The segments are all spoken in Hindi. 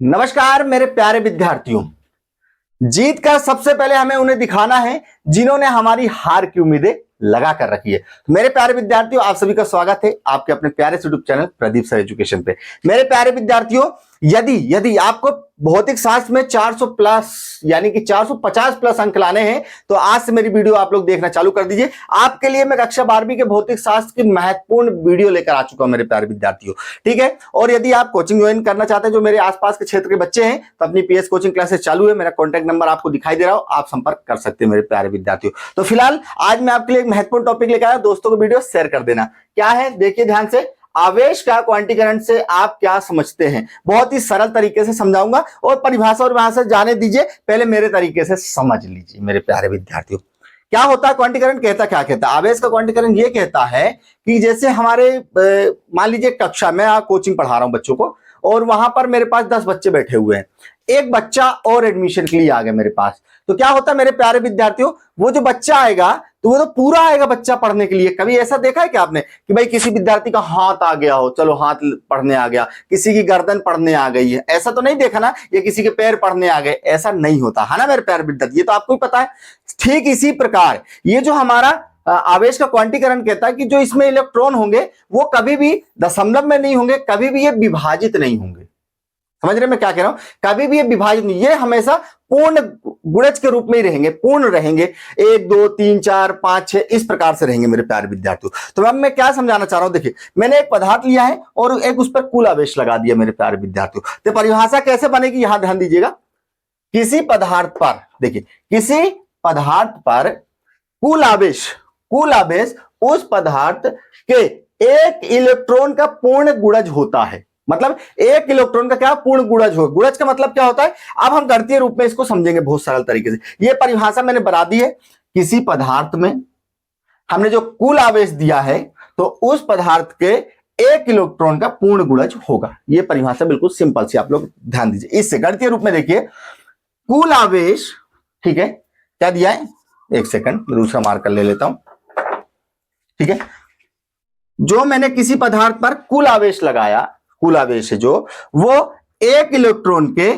नमस्कार मेरे प्यारे विद्यार्थियों। जीत का सबसे पहले हमें उन्हें दिखाना है जिन्होंने हमारी हार की उम्मीदें लगा कर रखी है। तो मेरे प्यारे विद्यार्थियों, आप सभी का स्वागत है आपके अपने प्यारे YouTube channel Pradeep sir education पे। मेरे प्यारे विद्यार्थियों, यदि यदि आपको भौतिक शास्त्र में 400 प्लस यानी कि 450 प्लस अंक लाने हैं तो आज से मेरी वीडियो आप लोग देखना चालू कर दीजिए। आपके लिए मैं कक्षा 12वीं के भौतिक शास्त्र की महत्वपूर्ण वीडियो लेकर आ चुका हूं मेरे प्यारे विद्यार्थियों, ठीक है। और यदि आप कोचिंग ज्वाइन करना चाहते हैं जो मेरे आसपास के क्षेत्र के बच्चे हैं तो अपनी पीएस कोचिंग क्लासेस चालू है। मेरा कॉन्टैक्ट नंबर आपको दिखाई दे रहा हो, आप संपर्क कर सकते हैं मेरे प्यारे विद्यार्थियों। तो फिलहाल आज मैं आपके लिए एक महत्वपूर्ण टॉपिक लेकर आया, दोस्तों को वीडियो शेयर कर देना। क्या है देखिए ध्यान से, आवेश का क्वांटीकरण से आप क्या समझते हैं। बहुत ही सरल तरीके से समझाऊंगा और परिभाषा और भाषा जाने दीजिए, पहले मेरे तरीके से समझ लीजिए मेरे प्यारे विद्यार्थियों। क्या होता है क्वांटीकरण, कहता क्या कहता है आवेश का क्वांटीकरण? ये कहता है कि जैसे हमारे मान लीजिए कक्षा में कोचिंग पढ़ा रहा हूं बच्चों को और वहां पर मेरे पास 10 बच्चे बैठे हुए हैं, एक बच्चा और एडमिशन के लिए आ गया मेरे पास। तो क्या होता है मेरे प्यारे विद्यार्थियों, वो जो बच्चा आएगा तो वो तो पूरा आएगा बच्चा पढ़ने के लिए। कभी ऐसा देखा है क्या आपने कि भाई किसी विद्यार्थी का हाथ आ गया हो, चलो हाथ पढ़ने आ गया, किसी की गर्दन पढ़ने आ गई है, ऐसा तो नहीं देखा ना, या किसी के पैर पढ़ने आ गए, ऐसा नहीं होता है ना मेरे प्यारे विद्यार्थी, ये तो आपको ही पता है। ठीक इसी प्रकार ये जो हमारा आवेश का क्वांटीकरण कहता है कि जो इसमें इलेक्ट्रॉन होंगे वो कभी भी दशमलव में नहीं होंगे, कभी भी ये विभाजित नहीं होंगे। समझ रहे मैं क्या कह रहा हूं? कभी भी ये विभाजित नहीं, ये हमेशा पूर्ण गुणज के रूप में ही रहेंगे, पूर्ण रहेंगे। 1 2 3 4 5 6 इस प्रकार से रहेंगे मेरे प्यारे विद्यार्थियों। तो अब मैं क्या समझाना चाह रहा हूं, देखिए मैंने एक पदार्थ लिया है और एक उस पर कुल आवेश लगा दिया मेरे प्यारे विद्यार्थियों। तो परिभाषा कैसे बनेगी यहां ध्यान दीजिएगा। किसी पदार्थ पर, देखिए किसी पदार्थ पर कुल आवेश उस पदार्थ के एक इलेक्ट्रॉन का पूर्ण गुणज होता है। मतलब एक इलेक्ट्रॉन का क्या पूर्ण गुणज हो। गुणज का मतलब क्या होता है, अब हम गणितीय रूप में इसको समझेंगे बहुत सरल तरीके से। यह परिभाषा मैंने बना दी है, किसी पदार्थ में हमने जो कुल आवेश दिया है तो उस पदार्थ के एक इलेक्ट्रॉन का पूर्ण गुणज होगा। यह परिभाषा बिल्कुल सिंपल सी, आप लोग ध्यान दीजिए। इससे गणितीय रूप में देखिए कुल आवेश, ठीक है, क्या दिया है, एक सेकंड दूसरा मार्कर ले लेता हूं, ठीक है। जो मैंने किसी पदार्थ पर कुल आवेश लगाया, कुल आवेश है जो वो एक इलेक्ट्रॉन के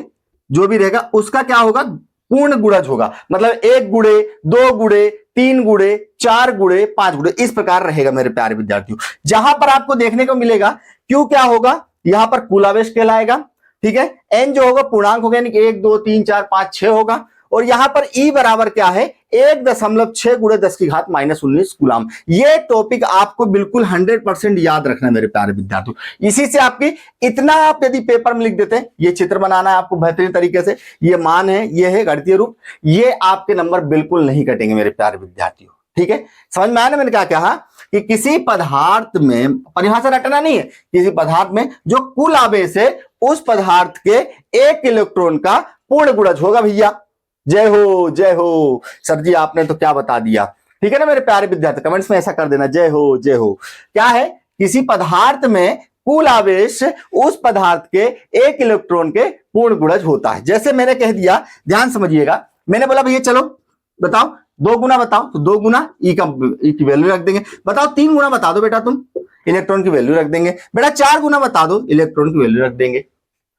जो भी रहेगा उसका क्या होगा, पूर्ण गुणज होगा। मतलब 1 गुणे 2 गुणे 3 गुणे 4 गुणे 5 गुणे इस प्रकार रहेगा मेरे प्यारे विद्यार्थियों। जहां पर आपको देखने को मिलेगा क्यों क्या होगा, यहां पर कुल आवेश कहलाएगा, ठीक है। एन जो होगा पूर्णांक होगा, यानी कि 1 2 3 4 5 6 होगा। और यहां पर ई बराबर क्या है, 1.6 गुणे 10 की घात -19 कूलम। ये टॉपिक आपको बिल्कुल 100% याद रखना है मेरे प्यारे विद्यार्थियों। इसी से आपकी इतना आप यदि पेपर में लिख देते हैं, ये चित्र बनाना है आपको बेहतरीन तरीके से, ये मान है, ये है गणितीय रूप, ये आपके नंबर बिल्कुल नहीं कटेंगे मेरे प्यारे विद्यार्थियों, ठीक है। समझ में आया ना मैंने क्या कहा कि किसी पदार्थ में, परिभाषा रटना नहीं है, किसी पदार्थ में जो कुल आवेश है उस पदार्थ के एक इलेक्ट्रॉन का पूर्ण गुणज होगा। भैया जय हो सर जी, आपने तो क्या बता दिया, ठीक है ना मेरे प्यारे विद्यार्थी। कमेंट्स में ऐसा कर देना, जय हो। क्या है, किसी पदार्थ में कुल आवेश उस पदार्थ के एक इलेक्ट्रॉन के पूर्ण गुणज होता है। जैसे मैंने कह दिया, ध्यान समझिएगा, मैंने बोला भैया चलो बताओ 2 गुना बताओ, तो 2 गुना ई की वैल्यू रख देंगे। बताओ 3 गुना बता दो बेटा तुम, इलेक्ट्रॉन की वैल्यू रख देंगे। बेटा 4 गुना बता दो, इलेक्ट्रॉन की वैल्यू रख देंगे।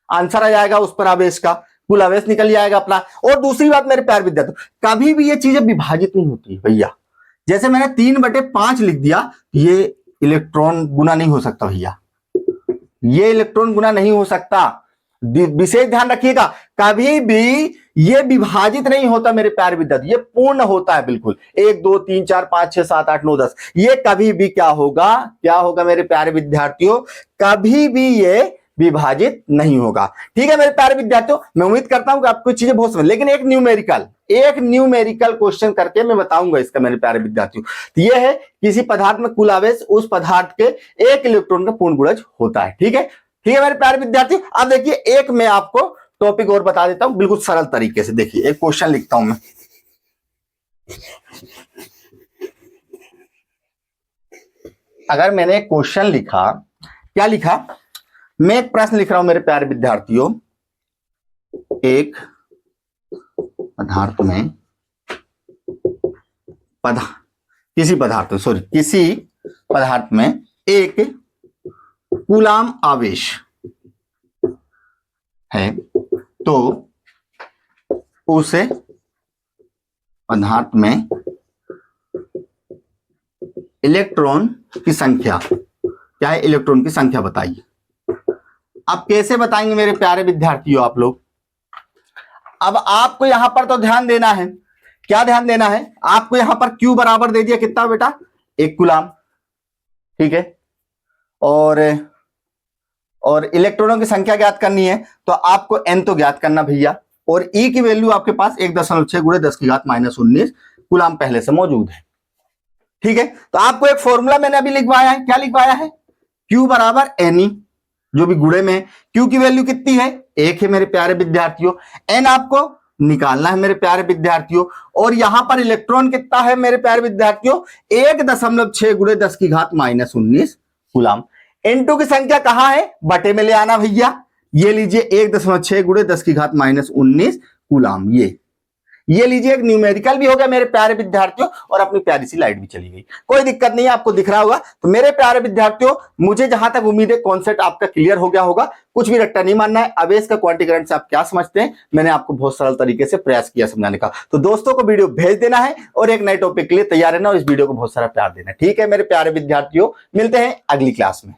आंसर आ जाएगा उस पर आवेश का, कुल आवेश निकल जाएगा अपना। और दूसरी बात मेरे प्यारे विद्यार्थी, कभी भी ये चीजें विभाजित नहीं होती भैया। जैसे मैंने 3/5 लिख दिया, ये इलेक्ट्रॉन गुना नहीं हो सकता भैया, ये इलेक्ट्रॉन गुना नहीं हो सकता। विशेष ध्यान रखिएगा, कभी भी ये विभाजित नहीं होता मेरे प्यारे विद्यार्थी, ये पूर्ण होता है बिल्कुल। 1 2 3 4 5 6 7 8 9 10, ये कभी भी क्या होगा मेरे प्यारे विद्यार्थियों, कभी भी ये विभाजित नहीं होगा, ठीक है मेरे प्यारे विद्यार्थियों। मैं उम्मीद करता हूं कि आपको चीजें बहुत समझ, लेकिन एक न्यूमेरिकल क्वेश्चन करके मैं बताऊंगा इसका मेरे प्यारे विद्यार्थियों। तो यह है किसी पदार्थ में कुल आवेश उस पदार्थ के एक इलेक्ट्रॉन का पूर्ण गुणज होता है, ठीक है मेरे प्यारे विद्यार्थी। अब देखिए एक मैं आपको टॉपिक और बता देता हूं बिल्कुल सरल तरीके से। देखिए एक क्वेश्चन लिखता हूं मैं, अगर मैंने एक क्वेश्चन लिखा, क्या लिखा, मैं एक प्रश्न लिख रहा हूं मेरे प्यारे विद्यार्थियों। एक पदार्थ में किसी पदार्थ में एक कूलाम आवेश है तो उस पदार्थ में इलेक्ट्रॉन की संख्या क्या है, इलेक्ट्रॉन की संख्या बताइए। अब कैसे बताएंगे मेरे प्यारे विद्यार्थियों आप लोग? अब आपको यहां पर तो ध्यान देना है, क्या ध्यान देना है आपको? यहां पर Q बराबर दे दिया कितना बेटा, 1 कूलाम, ठीक है। और इलेक्ट्रॉनों की संख्या ज्ञात करनी है तो आपको N तो ज्ञात करना भैया, और E की वैल्यू आपके पास 1.6 गुणे 10 की घात -19 कूलाम पहले से मौजूद है, ठीक है। तो आपको एक फॉर्मूला मैंने अभी लिखवाया है, क्या लिखवाया है? Q बराबर Ne, जो भी गुणे में है। Q की वैल्यू कितनी है, 1 है मेरे प्यारे विद्यार्थियों। N आपको निकालना है मेरे प्यारे विद्यार्थियों, और यहां पर इलेक्ट्रॉन कितना है मेरे प्यारे विद्यार्थियों, 1.6 गुणे 10 की घात -19 कूलाम। N2 की संख्या कहां है, बटे में ले आना भैया, ये लीजिए 1.6 गुणे 10 की घात -19 कूलाम। ये लीजिए एक न्यूमेरिकल भी हो गया मेरे प्यारे विद्यार्थियों, और अपनी प्यारी सी लाइट भी चली गई। कोई दिक्कत नहीं है, आपको दिख रहा होगा। तो मेरे प्यारे विद्यार्थियों, मुझे जहां तक उम्मीद है कॉन्सेप्ट आपका क्लियर हो गया होगा, कुछ भी रट्टा नहीं मानना है। अवेश का क्वांटिटी करंट से आप क्या समझते हैं, मैंने आपको बहुत सरल तरीके से प्रयास किया समझाने का। तो दोस्तों को वीडियो भेज देना है और एक नए टॉपिक के लिए तैयार रहना, और इस वीडियो को बहुत सारा प्यार देना है, ठीक है मेरे प्यारे विद्यार्थियों। मिलते हैं अगली क्लास में।